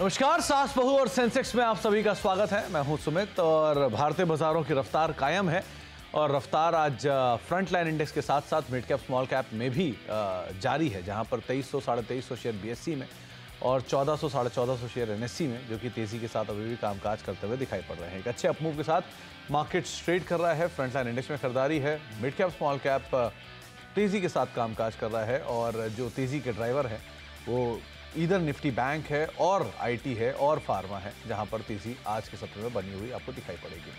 नमस्कार, सास बहू और सेंसेक्स में आप सभी का स्वागत है। मैं हूं सुमित और भारतीय बाजारों की रफ्तार कायम है और रफ्तार आज फ्रंट लाइन इंडेक्स के साथ साथ मिड कैप स्मॉल कैप में भी जारी है, जहां पर 2300 साढ़े 2300 शेयर बीएससी में और 1400 साढ़े 1400 शेयर एनएससी में, जो कि तेजी के साथ अभी भी कामकाज करते हुए दिखाई पड़ रहे हैं। एक अच्छे अपमूव के साथ मार्केट ट्रेड कर रहा है। फ्रंट लाइन इंडेक्स में खरीदारी है। मिड कैप स्मॉल कैप तेजी के साथ कामकाज कर रहा है और जो तेजी के ड्राइवर है वो इधर निफ्टी बैंक है और आईटी है और फार्मा है, जहां पर तेजी आज के सत्र में बनी हुई आपको दिखाई पड़ेगी।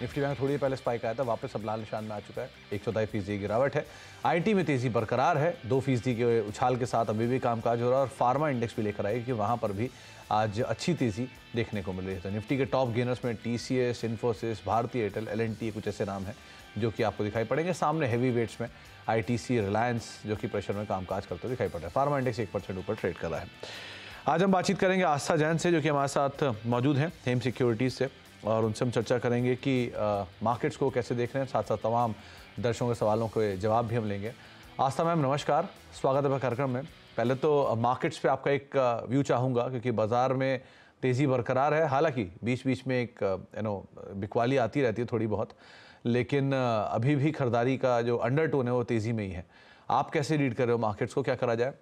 निफ्टी बैंक थोड़ी देर पहले स्पाइक आया था, वापस अब लाल निशान में आ चुका है। 104% गिरावट है। आईटी में तेजी बरकरार है, 2% के उछाल के साथ अभी भी कामकाज हो रहा है और फार्मा इंडेक्स भी लेकर आएगी कि वहां पर भी आज अच्छी तेजी देखने को मिल रही है। तो निफ्टी के टॉप गेनर्स में टीसीएस, इन्फोसिस, भारती एयरटेल, एलएनटी कुछ ऐसे नाम हैं जो कि आपको दिखाई पड़ेंगे। सामने हैवी वेट्स में आईटीसी, रिलायंस जो कि प्रेशर में कामकाज करते हुए दिखाई पड़ रहा है। फार्मा इंडेक्स 1% ऊपर ट्रेड कर रहा है। आज हम बातचीत करेंगे आस्था जैन से, जो कि हमारे साथ मौजूद हैं हेम सिक्योरिटीज़ से, और उनसे हम चर्चा करेंगे कि मार्केट्स को कैसे देख रहे हैं। साथ साथ तमाम दर्शकों के सवालों के जवाब भी हम लेंगे। आस्था मैम नमस्कार, स्वागत है कार्यक्रम में। पहले तो मार्केट्स पे आपका एक व्यू चाहूँगा, क्योंकि बाजार में तेज़ी बरकरार है। हालांकि बीच बीच में एक बिकवाली आती रहती है थोड़ी बहुत, लेकिन अभी भी खरीदारी का जो अंडरटोन है वो तेज़ी में ही है। आप कैसे रीड कर रहे हो मार्केट्स को, क्या करा जाए?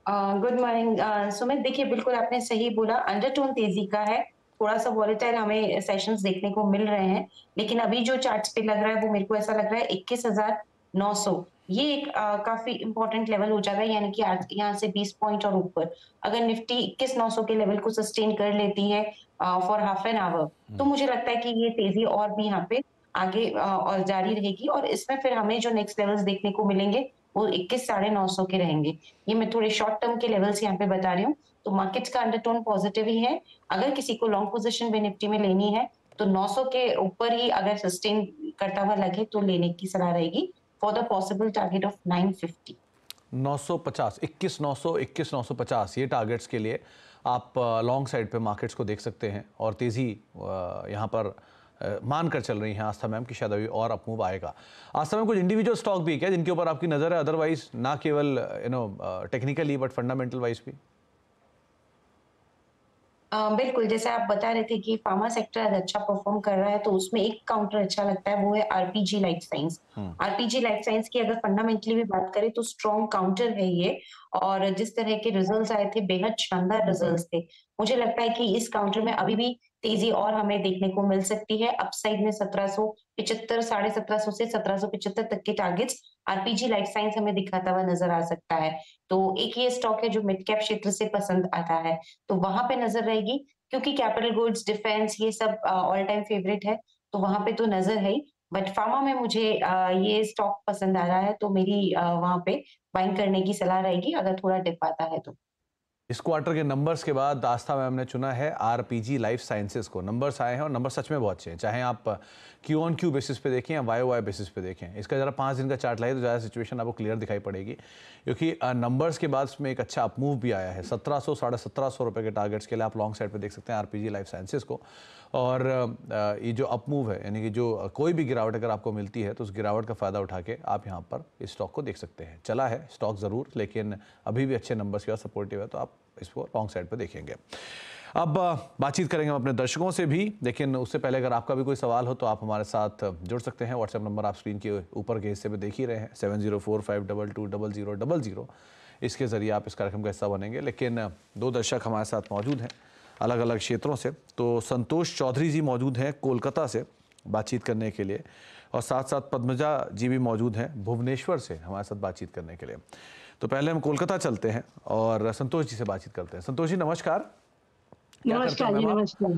Good morning Sumit. देखिए, बिल्कुल आपने सही बोला, अंडरटोन तेजी का है। थोड़ा सा वॉलेटाइल हमें सेशंस देखने को मिल रहे हैं, लेकिन अभी जो चार्ट्स पे लग रहा है वो मेरे को ऐसा लग रहा है 21,900 ये एक काफी इंपॉर्टेंट लेवल हो जाता है। यानी कि आज यहाँ से 20 पॉइंट और ऊपर अगर निफ्टी 21,900 के लेवल को सस्टेन कर लेती है फॉर हाफ एन आवर, तो मुझे लगता है कि ये तेजी और भी यहाँ पे आगे और जारी रहेगी और इसमें फिर हमें जो नेक्स्ट लेवल्स देखने को मिलेंगे वो 21,950 के रहेंगे। ये मैं थोड़े शॉर्ट टर्म के लेवल्स यहाँ पे बता रही हूँ। तो मार्केट्स का अंडरटोन पॉजिटिव ही है। अगर किसी को लॉन्ग पोजीशन भी निफ्टी में लेनी है तो 900 के ऊपर ही अगर सस्टेन करता हुआ लगे तो लेने की सलाह रहेगी for the possible target of 950। 950, 21,900, 21,950 ये टारगेट्स के लिए आप लॉन्ग साइड पे मार्केट्स को देख सकते हैं और तेज़ी यहाँ पर मान कर चल रही हैं आस्था मैम कि शायद अभी और अपमूव आएगा। आस्था मैम, कुछ इंडिविजुअल स्टॉक भी क्या जिनके ऊपर आपकी नज़र है, अदरवाइज ना केवल टेक्निकली बट फंडामेंटल वाइज भी? बिल्कुल, जैसे आप बता रहे थे कि फार्मा सेक्टर आज अच्छा परफॉर्म कर रहा है, तो उसमें एक काउंटर अच्छा लगता है, वो है RPG life science. RPG life science की अगर फंडामेंटली भी बात करें तो स्ट्रॉन्ग काउंटर है ये, और जिस तरह के रिजल्ट्स आए थे बेहद शानदार रिजल्ट्स थे। मुझे लगता है कि इस काउंटर में अभी भी तेजी और हमें देखने को मिल सकती है। अपसाइड में 1775, 1750 से 1775 तक के टारगेट्स आरपीजी लाइफ साइंस हमें दिखाता हुआ नजर आ सकता है। तो एक ये स्टॉक है जो मिड कैप क्षेत्र से पसंद आता है, तो वहां पे नजर रहेगी, क्योंकि कैपिटल गुड्स, डिफेंस ये सब ऑल टाइम फेवरेट है, तो वहां पे तो नजर है ही। बट फार्मा में मुझे ये स्टॉक पसंद आ रहा है, तो मेरी वहां पे बाइंग करने की सलाह रहेगी अगर थोड़ा डिप आता है तो। इस क्वार्टर के नंबर्स के बाद आस्था मैम ने चुना है आरपीजी लाइफ साइंसेस को। नंबर्स आए हैं और नंबर सच में बहुत अच्छे हैं, चाहे आप क्यू ऑन क्यू बेसिस पे देखें या वाई वाई बेसिस पे देखें। इसका जरा 5 दिन का चार्ट लाइए तो ज़्यादा सिचुएशन आपको क्लियर दिखाई पड़ेगी, क्योंकि नंबर्स के बाद इसमें एक अच्छा अपमूव भी आया है। 1700 साढ़े 1700 रुपये के टारगेट्स के लिए आप लॉन्ग साइड पर देख सकते हैं आरपीजी लाइफ साइंसेस को। और ये जो अपमूव है, यानी कि जो कोई भी गिरावट अगर आपको मिलती है तो उस गिरावट का फ़ायदा उठा के आप यहाँ पर इस स्टॉक को देख सकते हैं। चला है स्टॉक ज़रूर, लेकिन अभी भी अच्छे नंबर्स के बाद सपोर्टिव है, तो आप इसको लॉन्ग साइड पर देखेंगे। अब बातचीत करेंगे हम अपने दर्शकों से भी, लेकिन उससे पहले अगर आपका भी कोई सवाल हो तो आप हमारे साथ जुड़ सकते हैं। व्हाट्सएप नंबर आप स्क्रीन के ऊपर के हिस्से में देख ही रहे हैं, 7045220000। इसके ज़रिए आप इस कार्यक्रम का हिस्सा बनेंगे। लेकिन 2 दर्शक हमारे साथ मौजूद हैं अलग अलग क्षेत्रों से। तो संतोष चौधरी जी मौजूद हैं कोलकाता से बातचीत करने के लिए, और साथ साथ पद्मजा जी भी मौजूद हैं भुवनेश्वर से हमारे साथ बातचीत करने के लिए। तो पहले हम कोलकाता चलते हैं और संतोष जी से बातचीत करते हैं। संतोष जी नमस्कार। नमस्कार जी, नमस्कार।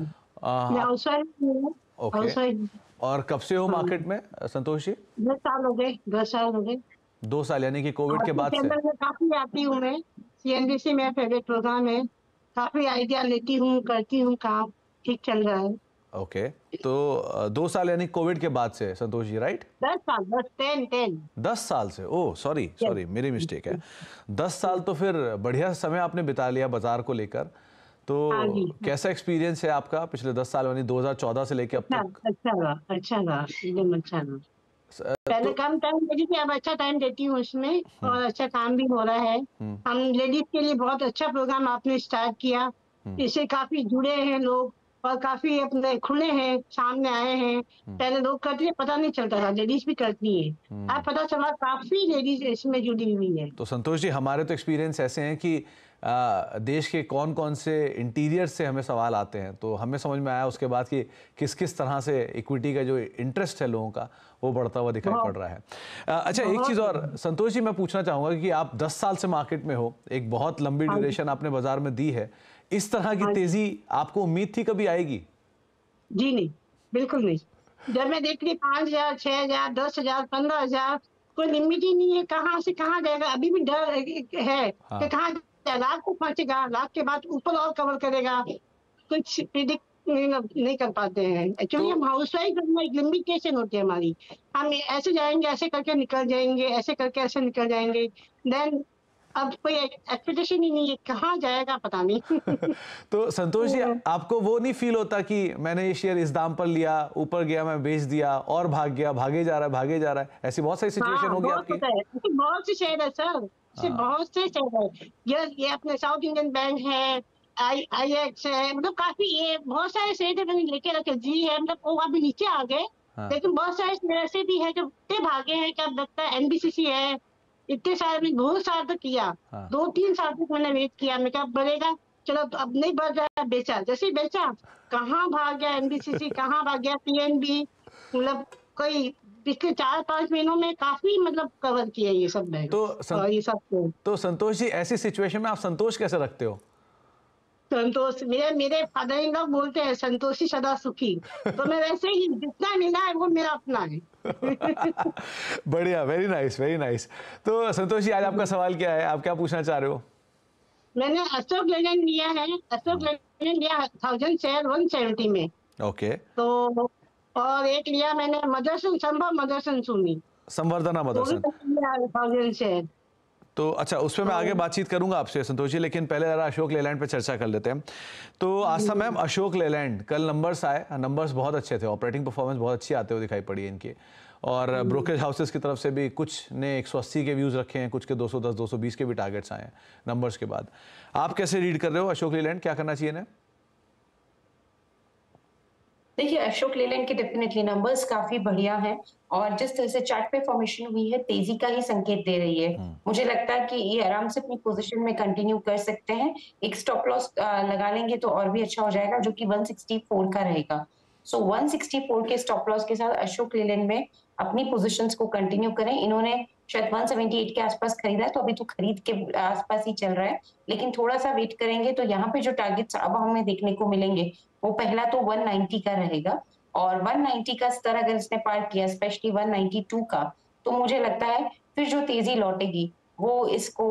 ओके, और कब से हो मार्केट में संतोष जी? 10 साल हो गए, 10 साल हो गए। 2 साल, यानी कि कोविड के बाद से? काफी आती हूँ मैं, सीएनबीसी में फेवरेट प्रोग्राम है, काफी आइडिया लेती हूँ, करती हूँ, काम ठीक चल रहा है। ओके, तो 2 साल यानी कोविड के बाद से संतोष जी, राइट? 10 साल, 10 साल से। ओह सॉरी मेरी मिस्टेक है। 10 साल तो फिर बढ़िया समय आपने बिता लिया बाजार को लेकर। तो कैसा एक्सपीरियंस है आपका पिछले 10 साल, यानी 2014 से लेकर अब तक? अच्छा रहा, एकदम अच्छा रहा। पहले कम टाइम देती थी, अब अच्छा टाइम देती हूँ उसमें, और अच्छा काम भी हो रहा है। हम लेडीज के लिए बहुत अच्छा प्रोग्राम आपने स्टार्ट किया, इससे काफी जुड़े हैं लोग और काफी अपने खुले हैं, सामने आए हैं। पहले लोग करते थे, पता नहीं चलता था, लेडीज भी करती है, अब पता चला काफी लेडीज इसमें जुड़ी हुई है। तो संतोष जी, हमारे तो एक्सपीरियंस ऐसे हैं कि देश के कौन कौन से इंटीरियर से हमें सवाल आते हैं, तो हमें समझ में आया उसके बाद कि किस किस तरह से इक्विटी का जो इंटरेस्ट है लोगों का वो बढ़ता हुआ दिखाई पड़ रहा है। अच्छा, एक चीज़ और संतोष जी मैं पूछना चाहूँगा कि आप 10 साल से मार्केट में हो, एक बहुत लंबी ड्यूरेशन आपने बाजार में दी है, इस तरह की तेजी आपको उम्मीद थी कभी आएगी? जी नहीं, बिल्कुल नहीं। जब मैं देख रही 5,000, 6,000, 10,000, 15,000, कोई लिमिट ही नहीं है, कहाँ से कहाँ जाएगा। अभी भी डर है कि कहाँ लाख को पहुंचेगा, लाख के बाद ऊपर और कवर करेगा, कुछ प्रिडिक्ट नहीं कर पाते हैं। एक्चुअली हम हाउस वाइफ, एक लिमिटेशन होती है हमारी, हम ऐसे जाएंगे, ऐसे करके निकल जाएंगे, ऐसे करके ऐसे निकल जाएंगे, देन अब कोई एक्सपेक्टेशन ही नहीं है, कहाँ जाएगा पता नहीं। तो संतोष जी, आपको वो नहीं फील होता कि मैंने ये शेयर इस दाम पर लिया, ऊपर गया, मैं बेच दिया और भाग गया, भागे जा रहा है, ऐसी बहुत सारी सिचुएशन होगी आपकी? बहुत से शेयर है सर, बहुत से शेयर है। ये अपने साउथ इंडियन बैंक है, IX है, मतलब काफी ये बहुत सारे शेयर है, मैंने लेके रखे। जी है, मतलब वो अभी नीचे आ गए, लेकिन बहुत सारे शेयर ऐसे भी है जो इतने भागे हैं कि अब लगता है NBCC है, इतने सारे में बहुत साल तक किया, 2-3 साल तक मैंने वेट किया, मैं क्या बढ़ेगा, चलो तो अब नहीं बढ़ रहा है, बेचा। जैसे ही बेचा, कहाँ भाग गया NBCC, कहाँ भाग गया PNB, मतलब कोई पिछले 4-5 महीनों में काफी मतलब कवर किया ये सब बैंक। ये सब तो संतोष जी, ऐसी सिचुएशन में आप संतोष कैसे रखते हो? संतोष, मेरे फादर इन लॉ बोलते हैं संतोषी सदा सुखी, तो मैं वैसे ही, जितना मिला है वो मेरा अपना है। बढ़िया, वेरी नाइस, वेरी नाइस। तो संतोष जी, आज आपका सवाल क्या है, आप क्या पूछना चाह रहे हो? मैंने अशोक लेलैंड लिया है, अशोक लेलैंड लिया 1000 शेयर 170 में। ओके। तो और एक लिया मैंने मदरसन संभव, मदरसन सुनी, संवर्धना मदरसन, 1000 शेयर। तो अच्छा, उस पर मैं आगे बातचीत करूंगा आपसे संतोष जी, लेकिन पहले जरा अशोक लेलैंड पे चर्चा कर लेते हैं। तो आस्था मैम, अशोक लेलैंड, कल नंबर्स आए, नंबर्स बहुत अच्छे थे, ऑपरेटिंग परफॉर्मेंस बहुत अच्छी आते हुए दिखाई पड़ी है इनकी, और ब्रोकरेज हाउसेस की तरफ से भी कुछ ने 180 के व्यूज रखे हैं, कुछ के 210, 220 के भी टारगेट्स आए हैं नंबर्स के बाद। आप कैसे रीड कर रहे हो अशोक लेलैंड, क्या करना चाहिए ना? देखिए, अशोक लेलैंड के डेफिनेटली नंबर्स काफी बढ़िया हैं, और जिस तरह से चार्ट पे फॉर्मेशन हुई है, तेजी का ही संकेत दे रही है। मुझे लगता है कि ये आराम से अपनी पोजीशन में कंटिन्यू कर सकते हैं। एक स्टॉप लॉस लगा लेंगे तो और भी अच्छा हो जाएगा, जो कि 164 का रहेगा। सो 164 के स्टॉप लॉस के साथ अशोक लेलैंड में अपनी पोजीशंस को कंटिन्यू करें। इन्होंने शायद 178 के आसपास खरीदा है, तो अभी तो खरीद के आसपास ही चल रहा है, लेकिन थोड़ा सा वेट करेंगे तो यहाँ पे जो टारगेट्स अब हमें देखने को मिलेंगे, वो पहला तो 190 का रहेगा, और 190 का स्तर अगर इसने पार किया, स्पेशली 192 का, तो मुझे लगता है फिर जो तेजी लौटेगी वो इसको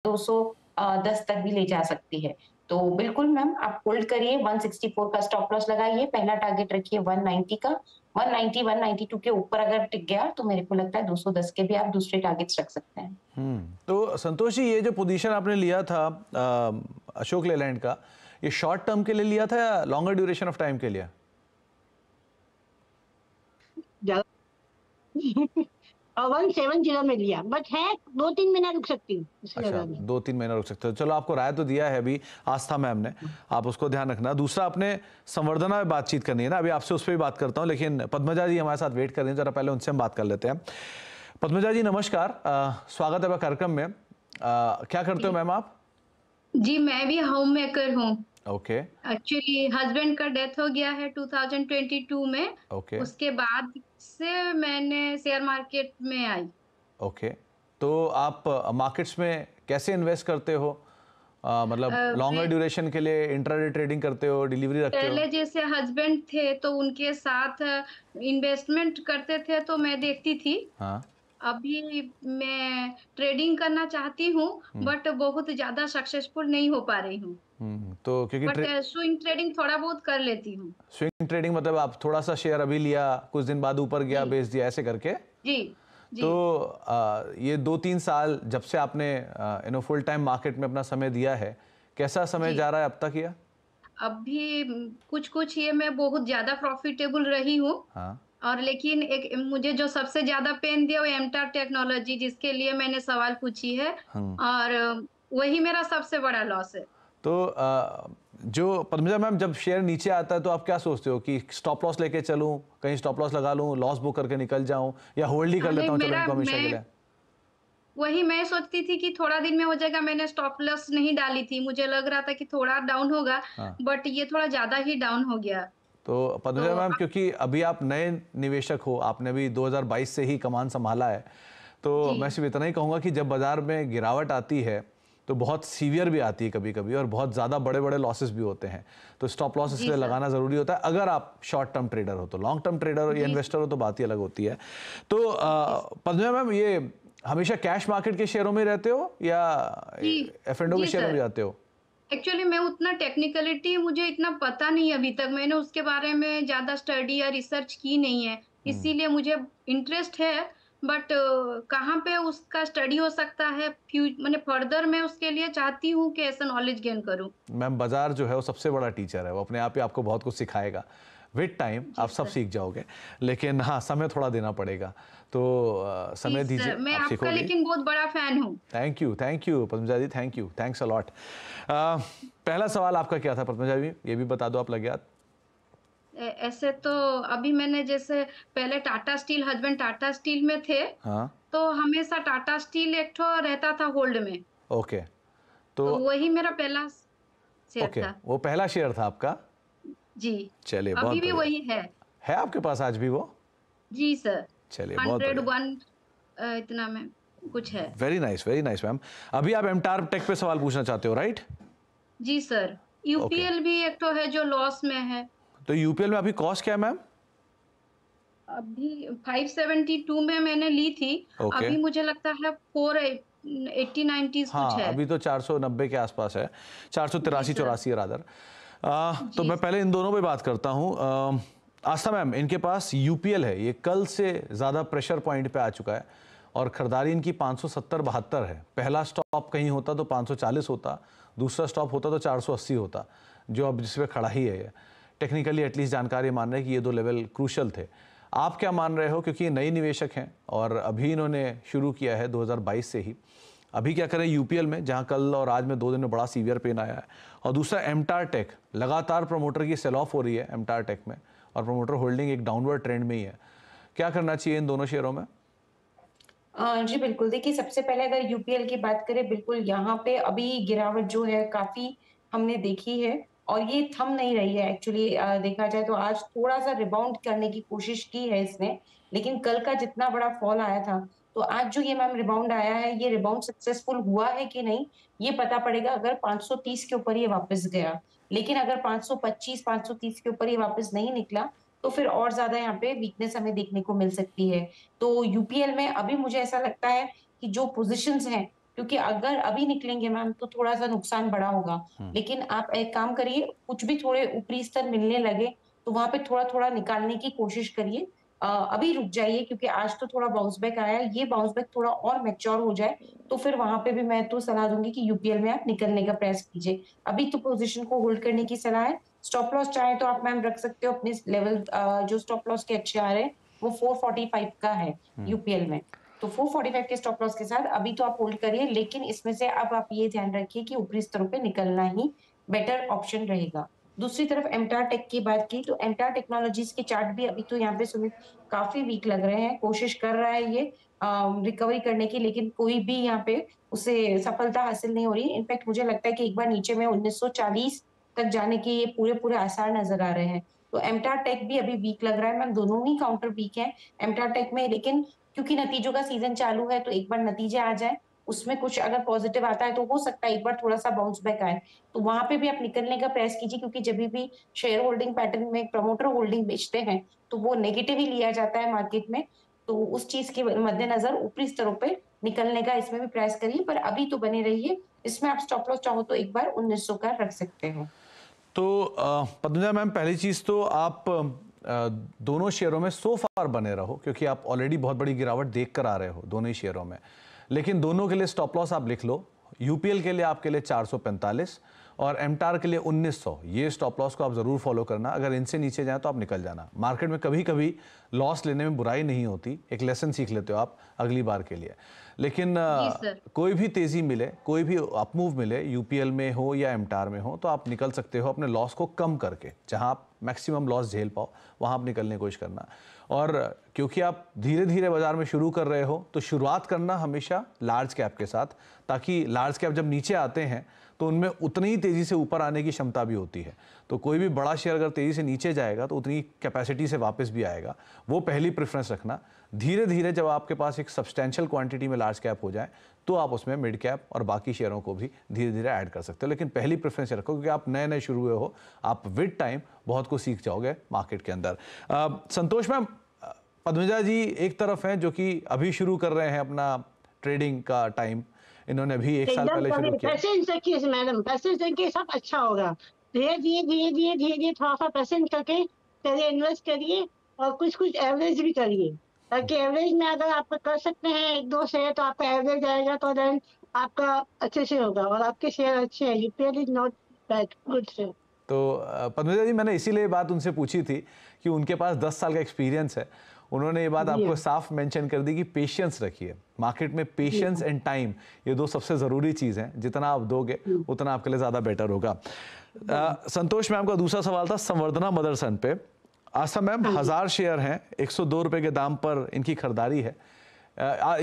210 तक भी ले जा सकती है। तो बिल्कुल मैम, आप होल्ड करिए, 164 का स्टॉप लॉस लगाइए, पहला टारगेट रखिए 190 का, 190 192 के ऊपर अगर टिक गया तो मेरे को लगता है 210 के भी आप दूसरे टारगेट्स रख सकते हैं। तो संतोष जी, ये जो पोजीशन आपने लिया था अशोक लेलैंड का, ये शॉर्ट टर्म के लिए लिया था या लॉन्गर ड्यूरेशन ऑफ टाइम के लिए? और 170 में लिया, बट है 2-3 महीना रुक सकती हूँ। अच्छा, 2-3 महीना रुक सकते हो, चलो आपको राय तो दिया है अभी आस्था मैम ने, आप उसको ध्यान रखना। दूसरा, आपने संवर्धना में बातचीत करनी है ना, अभी आपसे उस पर भी बात करता हूँ, लेकिन पद्मजा जी हमारे साथ वेट कर रही हैं, जरा पहले उनसे हम बात कर लेते हैं। पद्मजा जी नमस्कार, स्वागत है कार्यक्रम में। क्या करते हो मैम आप? जी, मैं भी होम मेकर हूँ। ओके। एक्चुअली हस्बैंड का डेथ हो गया है 2022 में। ओके। उसके बाद से मैंने शेयर मार्केट में आई। ओके, तो आप मार्केट्स में कैसे इन्वेस्ट करते हो? मतलब लॉन्गर ड्यूरेशन के लिए इंट्राडे ट्रेडिंग करते हो, डिलीवरी रखते हो? पहले जैसे हस्बैंड थे तो उनके साथ इन्वेस्टमेंट करते थे तो मैं देखती थी। हाँ। अभी मैं ट्रेडिंग करना चाहती हूँ, बट बहुत ज्यादा सक्सेसफुल नहीं हो पा रही हूँ। तो क्योंकि स्विंग ट्रेडिंग थोड़ा बहुत कर लेती हूँ। स्विंग ट्रेडिंग मतलब आप थोड़ा सा शेयर अभी लिया, कुछ दिन बाद ऊपर गया, बेच दिया, ऐसे करके? जी। तो ये 2-3 साल जब से आपने फुल टाइम मार्केट में अपना समय दिया है, कैसा समय जा रहा है अब तक? यह अभी कुछ ये मैं बहुत ज्यादा प्रॉफिटेबल रही हूँ। हाँ। और लेकिन एक मुझे जो सबसे ज्यादा पेन दिया वो एमटार टेक्नोलॉजी, जिसके लिए मैंने सवाल पूछी है, और वही मेरा सबसे बड़ा लॉस है। तो जो पद्मजा मैम, जब शेयर नीचे आता है तो आप क्या सोचते हो कि स्टॉप लॉस लेके चलूं, कहीं स्टॉप लॉस लगा लूं, लॉस बुक करके निकल जाऊं, या होल्ड ही कर लेता हूं चलो इनको हमेशा के लिए? वही मैं सोचती थी कि थोड़ा दिन में हो जाएगा। मैंने स्टॉप लॉस नहीं डाली थी, मुझे लग रहा था कि थोड़ा डाउन होगा, बट ये थोड़ा ज्यादा ही डाउन हो गया। तो पद्मजा मैम, क्योंकि अभी आप नए निवेशक हो, आपने भी 2022 से ही कमान संभाला है, तो मैं सिर्फ इतना ही कहूँगा कि जब बाजार में गिरावट आती है तो बहुत सीवियर भी आती है कभी कभी, और बहुत ज़्यादा बड़े बड़े लॉसेस भी होते हैं। तो स्टॉप लॉस इसलिए लगाना ज़रूरी होता है अगर आप शॉर्ट टर्म ट्रेडर हो। तो लॉन्ग टर्म ट्रेडर या इन्वेस्टर हो तो बात ही अलग होती है। तो पद्मजा मैम, ये हमेशा कैश मार्केट के शेयरों में रहते हो या F&O के शेयरों में जाते हो? एक्चुअली मैं उतना टेक्निकलिटी मुझे इतना पता नहीं, अभी तक मैंने उसके बारे में ज्यादा स्टडी या रिसर्च की नहीं है, इसीलिए मुझे इंटरेस्ट है, बट कहाँ पे उसका स्टडी हो सकता है, मैंने फर्दर मैं उसके लिए चाहती हूँ कि ऐसा नॉलेज गेन करूँ। मैम, बाजार जो है वो सबसे बड़ा टीचर है, वो अपने आप ही आपको बहुत कुछ सिखाएगा। विद टाइम आप सब सीख जाओगे, लेकिन हाँ, समय थोड़ा देना पड़ेगा। तो समय दीजिए, मैं आप आपका सीखोगे। लेकिन बहुत बड़ा फैन हूँ। Thank you Padmaja ji, thank you, thanks a lot. पहला सवाल आपका क्या था पद्मजा जी, ये भी बता दो आप लग्यात। ऐसे तो अभी मैंने जैसे पहले Tata steel, husband Tata steel में थे, हाँ, तो हमेशा टाटा स्टील एक ठो रहता था होल्ड में। ओके, तो वही मेरा पहला शेयर ओके, था। वो पहला शेयर था आपका? जी, चलिए, बहुत अभी भी बढ़िया। वही है आपके पास आज भी वो? जी सर। चलिए, बहुत बढ़िया। 101 इतना में कुछ है। Very nice ma'am. अभी आप एमटार टेक पे सवाल पूछना चाहते हो, राइट? जी सर। यूपीएल भी एक तो है जो लॉस में है। तो यूपीएल में अभी कॉस्ट क्या है मैम? अभी 572 में मैंने ली थी। अभी मुझे लगता है 480-90 कुछ है। अभी तो 490 के आसपास है, 483-84 रादर। तो मैं पहले इन दोनों पे बात करता हूँ। आस्था मैम, इनके पास यूपीएल है, ये कल से ज़्यादा प्रेशर पॉइंट पे आ चुका है और खरीदारी इनकी 570-72 है। पहला स्टॉप कहीं होता तो 540 होता, दूसरा स्टॉप होता तो 480 होता, जो अब जिस पे खड़ा ही है। टेक्निकली एटलीस्ट जानकारी मान रहे हैं कि ये दो लेवल क्रूशल थे। आप क्या मान रहे हो, क्योंकि ये नए निवेशक हैं और अभी इन्होंने शुरू किया है 2022 से ही। अभी क्या करें यूपीएल में, जहां कल और आज में 2 दिन में बड़ा सीवियर पेन आया है, और दूसरा एमटार टेक, लगातार प्रमोटर की सेल ऑफ हो रही है एमटार टेक में, और प्रमोटर होल्डिंग एक डाउनवर्ड ट्रेंड में ही है। क्या करना चाहिए इन दोनों शेयरों में? जी बिल्कुल, देखिए सबसे पहले अगर यूपीएल की बात करें, बिल्कुल यहाँ पे अभी गिरावट जो है काफी हमने देखी है और ये थम नहीं रही है। एक्चुअली देखा जाए तो आज थोड़ा सा रिबाउंड करने की कोशिश की है इसने, लेकिन कल का जितना बड़ा फॉल आया था, तो आज जो ये मैम रिबाउंड आया है, ये रिबाउंड सक्सेसफुल हुआ है कि नहीं ये पता पड़ेगा अगर 530 के ऊपर ये वापस गया। लेकिन अगर 525 530 के ऊपर ये वापस नहीं निकला, तो फिर और ज्यादा यहाँ पे वीकनेस हमें देखने को मिल सकती है। तो यूपीएल में अभी मुझे ऐसा लगता है कि जो पोजीशंस हैं, क्योंकि अगर अभी निकलेंगे मैम तो थोड़ा सा नुकसान बड़ा होगा, लेकिन आप एक काम करिए, कुछ भी थोड़े ऊपरी स्तर मिलने लगे तो वहां पे थोड़ा थोड़ा निकालने की कोशिश करिए। अभी रुक जाइए, क्योंकि आज तो थोड़ा बाउंस बैक आया है, ये बाउंस बैक थोड़ा और मैच्योर हो जाए तो फिर वहां पे भी मैं तो सलाह दूंगी कि यूपीएल में आप निकलने का प्रयास कीजिए। अभी तो पोजीशन को होल्ड करने की सलाह है। स्टॉप लॉस चाहे तो आप मैम रख सकते हो अपने लेवल, जो स्टॉप लॉस के अच्छे आ रहे हैं वो 445 का है यूपीएल में, तो 445 के स्टॉप लॉस के साथ अभी तो आप होल्ड करिए। लेकिन इसमें से अब आप ये ध्यान रखिए कि ऊपरी स्तरों पे निकलना ही बेटर ऑप्शन रहेगा। दूसरी तरफ एमटार टेक की बात की तो एमटार टेक्नोलॉजीज के चार्ट भी अभी तो यहाँ पे सुमित काफी वीक लग रहे हैं। कोशिश कर रहा है ये रिकवरी करने की, लेकिन कोई भी यहाँ पे उसे सफलता हासिल नहीं हो रही। इनफैक्ट मुझे लगता है कि एक बार नीचे में 1940 तक जाने के ये पूरे आसार नजर आ रहे हैं। तो एमटार टेक भी अभी वीक लग रहा है मैम, दोनों ही काउंटर वीक है एमटार टेक में। लेकिन क्योंकि नतीजों का सीजन चालू है तो एक बार नतीजे आ जाए, उसमें कुछ अगर पॉजिटिव आता है तो हो सकता है एक बार थोड़ा सा बाउंस बैक आए, तो वहां पे भी आप निकलने का प्रयास कीजिए। क्योंकि जब भी शेयर होल्डिंग पैटर्न में प्रमोटर होल्डिंग बेचते हैं तो वो नेगेटिव ही लिया जाता है मार्केट में, तो उस चीज के मद्देनजर ऊपरी स्तरों पे निकलने का इसमें भी प्रयास करिए। पर अभी तो बने रहिए, इसमें आप स्टॉप लॉस चाहो तो एक बार 1900 का रख सकते हो। तो पद्मजा मैम, पहली चीज तो आप दोनों शेयरों में सो फार बने रहो, क्योंकि आप ऑलरेडी बहुत बड़ी गिरावट देख कर आ रहे हो दोनों ही शेयरों में। लेकिन दोनों के लिए स्टॉप लॉस आप लिख लो। यूपीएल के लिए आपके लिए 445 और एमटार के लिए 1900। ये स्टॉप लॉस को आप ज़रूर फॉलो करना, अगर इनसे नीचे जाए तो आप निकल जाना। मार्केट में कभी कभी लॉस लेने में बुराई नहीं होती, एक लेसन सीख लेते हो आप अगली बार के लिए। लेकिन कोई भी तेज़ी मिले, कोई भी अपमूव मिले, यूपीएल में हो या एमटार में हो, तो आप निकल सकते हो अपने लॉस को कम करके। जहां आप मैक्सिमम लॉस झेल पाओ वहां आप निकलने की कोशिश करना। और क्योंकि आप धीरे धीरे बाजार में शुरू कर रहे हो, तो शुरुआत करना हमेशा लार्ज कैप के साथ, ताकि लार्ज कैप जब नीचे आते हैं तो उनमें उतनी ही तेज़ी से ऊपर आने की क्षमता भी होती है। तो कोई भी बड़ा शेयर अगर तेज़ी से नीचे जाएगा तो उतनी कैपेसिटी से वापस भी आएगा, वो पहली प्रेफरेंस रखना। धीरे धीरे जब आपके पास एक सब्सटेंशियल क्वांटिटी में लार्ज कैप हो जाए तो आप उसमें मिड कैप और बाकी शेयरों को भी धीरे धीरे ऐड कर सकते हो। लेकिन पहली प्रेफरेंस रखो, क्योंकि आप नए नए शुरू हुए हो, आप विद टाइम बहुत कुछ सीख जाओगे मार्केट के अंदर। संतोष मैम, पद्मजा जी एक तरफ हैं जो कि अभी शुरू कर रहे हैं अपना ट्रेडिंग का टाइम, इन्होंने अभी 1 साल पहले शुरू किया। पेशेंस रखिए मैडम, पेशेंस रखिए, सब अच्छा होगा। धीरे धीरे थोड़ा सा पेशेंस करके चलिए, इन्वेस्ट करिए और कुछ कुछ एवरेज भी करिए, ताकि एवरेज में अगर आप कर सकते हैं 1-2 शेयर तो आपका एवरेज आएगा, तो देन आपका अच्छे से होगा और आपके शेयर अच्छे हैं। UPL is not bad, good share. तो पद्मजा जी, मैंने इसीलिए बात उनसे पूछी थी कि उनके पास 10 साल का एक्सपीरियंस है। उन्होंने ये बात आपको साफ मेंशन कर दी कि पेशेंस रखिए मार्केट में। पेशेंस एंड टाइम, ये 2 सबसे ज़रूरी चीज़ हैं। जितना आप दोगे उतना आपके लिए ज़्यादा बेटर होगा। संतोष मैम का दूसरा सवाल था संवर्धना मदरसन पे। आशा मैम 1000 शेयर हैं, 102 रुपये के दाम पर इनकी खरीदारी है।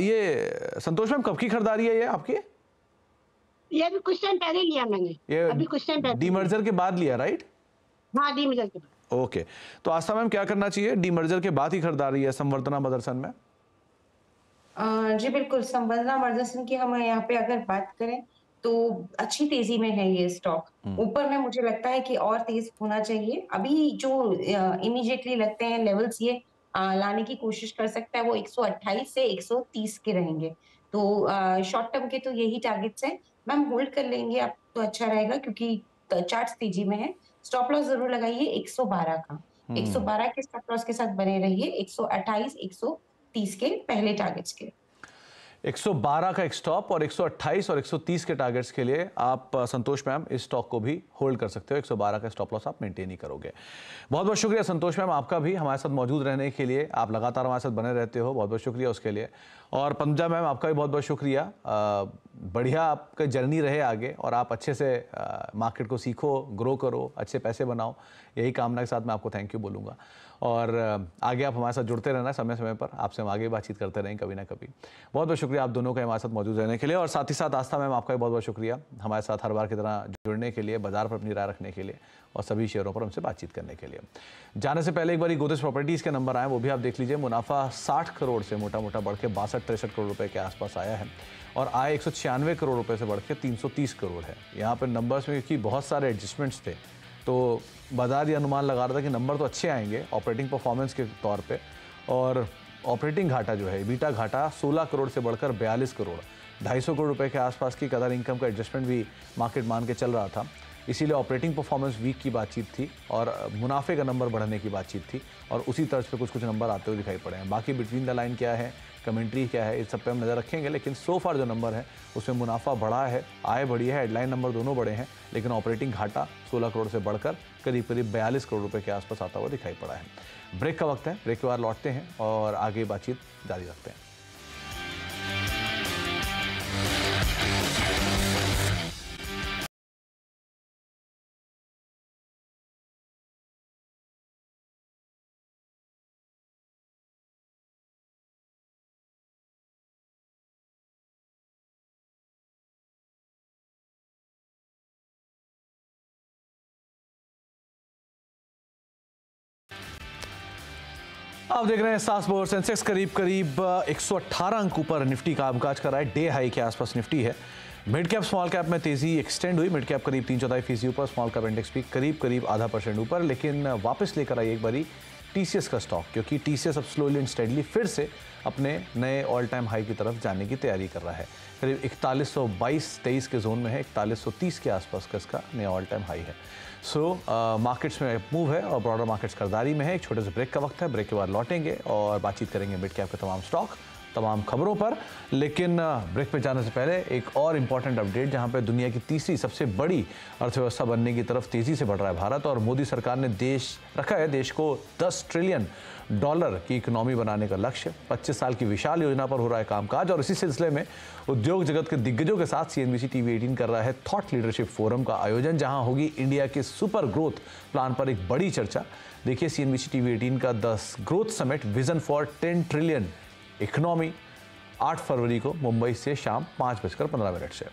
ये संतोष मैम कब की खरीदारी है ये आपकी? ये अभी कुछ टाइम पहले लिया मैंने, ये अभी कुछ टाइम पहले डीमर्जर के बाद लिया, राइट? हाँ, डीमर्जर के बाद। ओके, तो आस्था मैम क्या करना चाहिए? डीमर्जर के बाद ही खरीदारी है संवर्धना मदरसन में? जी बिल्कुल, संवर्धना मदरसन की हम यहाँ पे अगर बात करें तो अच्छी तेजी में है ये स्टॉक। ऊपर में मुझे लगता है कि और तेज होना चाहिए। अभी जो इमीडिएटली लगते हैं लेवल्स ये लाने की कोशिश कर सकता है, वो 128 से 130 के रहेंगे। तो शॉर्ट टर्म के तो यही टारगेट्स हैं। मैम होल्ड कर लेंगे आप तो अच्छा रहेगा, क्योंकि चार्ट्स तेजी में है। स्टॉप लॉस जरूर लगाइए 112 का। 112 के स्टॉप लॉस के साथ बने रहिए, 128, 130 के पहले टारगेट्स के। 112 का एक स्टॉप और 128 और 130 के टारगेट्स के लिए आप संतोष मैम इस स्टॉक को भी होल्ड कर सकते हो। 112 का स्टॉप लॉस आप मेंटेन ही करोगे। बहुत बहुत शुक्रिया संतोष मैम आपका भी हमारे साथ मौजूद रहने के लिए। आप लगातार हमारे साथ बने रहते हो, बहुत बहुत शुक्रिया उसके लिए। और पंजा मैम आपका भी बहुत बहुत शुक्रिया। बढ़िया आपका जर्नी रहे आगे और आप अच्छे से मार्केट को सीखो, ग्रो करो, अच्छे पैसे बनाओ। यही कामना के साथ मैं आपको थैंक यू बोलूँगा। और आगे आप हमारे साथ जुड़ते रहना समय समय पर, आपसे हम आगे बातचीत करते रहें कभी ना कभी। बहुत बहुत शुक्रिया आप दोनों का हमारे साथ मौजूद रहने के लिए। और साथ ही साथ आस्था मैम आपका भी बहुत बहुत शुक्रिया हमारे साथ हर बार की तरह जुड़ने के लिए, बाजार पर अपनी राय रखने के लिए और सभी शेयरों पर हमसे बातचीत करने के लिए। जाने से पहले एक बार गोदरेज प्रॉपर्टीज़ के नंबर आए, वो भी आप देख लीजिए। मुनाफा 60 करोड़ से मोटा मोटा बढ़ के 62-63 करोड़ रुपए के आसपास आया है और आय 196 करोड़ रुपए से बढ़ के 330 करोड़ है। यहाँ पर नंबर्स में क्योंकि बहुत सारे एडजस्टमेंट्स थे, तो बाजार ये अनुमान लगा रहा था कि नंबर तो अच्छे आएंगे ऑपरेटिंग परफॉर्मेंस के तौर पे। और ऑपरेटिंग घाटा जो है, बीटा घाटा 16 करोड़ से बढ़कर 42 करोड़, 250 करोड़ रुपए के आसपास की कदर इनकम का एडजस्टमेंट भी मार्केट मान के चल रहा था। इसीलिए ऑपरेटिंग परफॉर्मेंस वीक की बातचीत थी और मुनाफे का नंबर बढ़ने की बातचीत थी और उसी तर्ज पे कुछ कुछ नंबर आते हुए दिखाई पड़े हैं। बाकी बिटवीन द लाइन क्या है, कमेंट्री क्या है, इस सब पे हम नज़र रखेंगे। लेकिन सो फार जो नंबर है उसमें मुनाफा बढ़ा है, आय बढ़ी है, हेडलाइन नंबर दोनों बढ़े हैं, लेकिन ऑपरेटिंग घाटा 16 करोड़ से बढ़कर करीब करीब 42 करोड़ रुपए के आसपास आता हुआ दिखाई पड़ा है। ब्रेक का वक्त है, ब्रेक के बाद लौटते हैं और आगे बातचीत जारी रखते हैं। आप देख रहे हैं सास बोर। सेंसेक्स करीब करीब 118 अंक ऊपर निफ्टी का कामकाज कर रहा है। डे हाई के आसपास निफ्टी है। मिड कैप स्मॉल कैप में तेजी एक्सटेंड हुई। मिड कैप करीब 3/4% ऊपर, स्मॉल कैप इंडेक्स भी करीब 0.5% ऊपर। लेकिन वापस लेकर आई एक बारी टीसीएस का स्टॉक, क्योंकि टीसीएस अब स्लोली एंड स्टेडली फिर से अपने नए ऑल टाइम हाई की तरफ जाने की तैयारी कर रहा है। करीब 4122-23 के जोन में है, 4130 के आसपास का इसका नया ऑल टाइम हाई है। मार्केट्स में मूव है और ब्रॉडर मार्केट्स खरीदारी में है। एक छोटे से ब्रेक का वक्त है, ब्रेक के बाद लौटेंगे और बातचीत करेंगे मिड कैप के तमाम स्टॉक तमाम खबरों पर। लेकिन ब्रेक पे जाने से पहले एक और इम्पॉर्टेंट अपडेट, जहां पे दुनिया की तीसरी सबसे बड़ी अर्थव्यवस्था बनने की तरफ तेजी से बढ़ रहा है भारत, और मोदी सरकार ने देश को 10 ट्रिलियन डॉलर की इकोनॉमी बनाने का लक्ष्य। 25 साल की विशाल योजना पर हो रहा है कामकाज, और इसी सिलसिले में उद्योग जगत के दिग्गजों के साथ CNBC TV 18 कर रहा है थॉट लीडरशिप फोरम का आयोजन, जहां होगी इंडिया के सुपर ग्रोथ प्लान पर एक बड़ी चर्चा। देखिए CNBC TV 18 का 10 growth summit vision for 10 trillion economy 8 फरवरी को मुंबई से शाम 5:15 से।